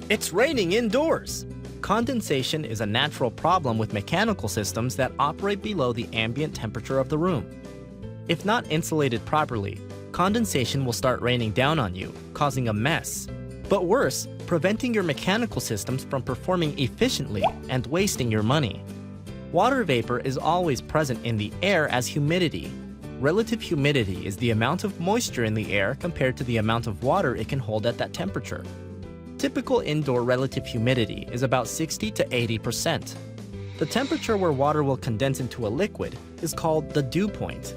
It's raining indoors! Condensation is a natural problem with mechanical systems that operate below the ambient temperature of the room. If not insulated properly, condensation will start raining down on you, causing a mess. But worse, preventing your mechanical systems from performing efficiently and wasting your money. Water vapor is always present in the air as humidity. Relative humidity is the amount of moisture in the air compared to the amount of water it can hold at that temperature. Typical indoor relative humidity is about 60 to 80%. The temperature where water will condense into a liquid is called the dew point.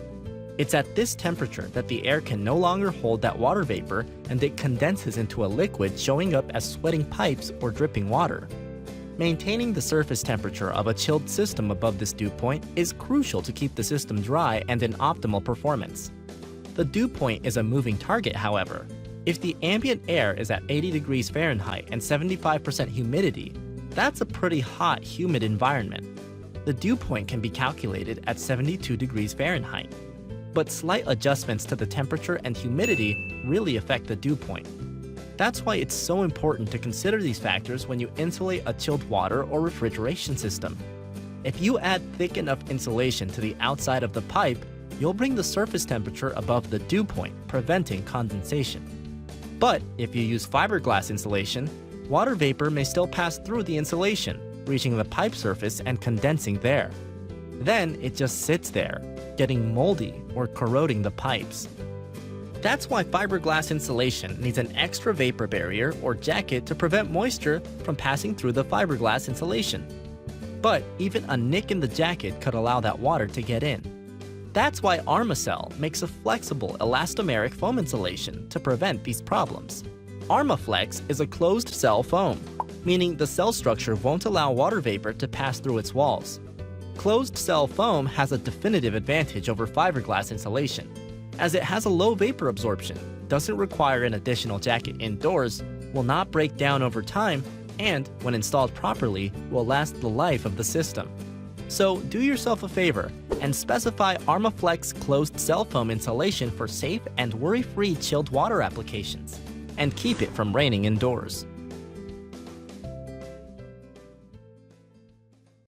It's at this temperature that the air can no longer hold that water vapor and it condenses into a liquid, showing up as sweating pipes or dripping water. Maintaining the surface temperature of a chilled system above this dew point is crucial to keep the system dry and in optimal performance. The dew point is a moving target, however. If the ambient air is at 80 degrees Fahrenheit and 75% humidity, that's a pretty hot, humid environment. The dew point can be calculated at 72 degrees Fahrenheit. But slight adjustments to the temperature and humidity really affect the dew point. That's why it's so important to consider these factors when you insulate a chilled water or refrigeration system. If you add thick enough insulation to the outside of the pipe, you'll bring the surface temperature above the dew point, preventing condensation. But if you use fiberglass insulation, water vapor may still pass through the insulation, reaching the pipe surface and condensing there. Then it just sits there, getting moldy or corroding the pipes. That's why fiberglass insulation needs an extra vapor barrier or jacket to prevent moisture from passing through the fiberglass insulation. But even a nick in the jacket could allow that water to get in. That's why Armacell makes a flexible elastomeric foam insulation to prevent these problems. Armaflex is a closed cell foam, meaning the cell structure won't allow water vapor to pass through its walls. Closed cell foam has a definitive advantage over fiberglass insulation, as it has a low vapor absorption, doesn't require an additional jacket indoors, will not break down over time, and, when installed properly, will last the life of the system. So do yourself a favor and specify Armaflex closed cell foam insulation for safe and worry-free chilled water applications, and keep it from raining indoors.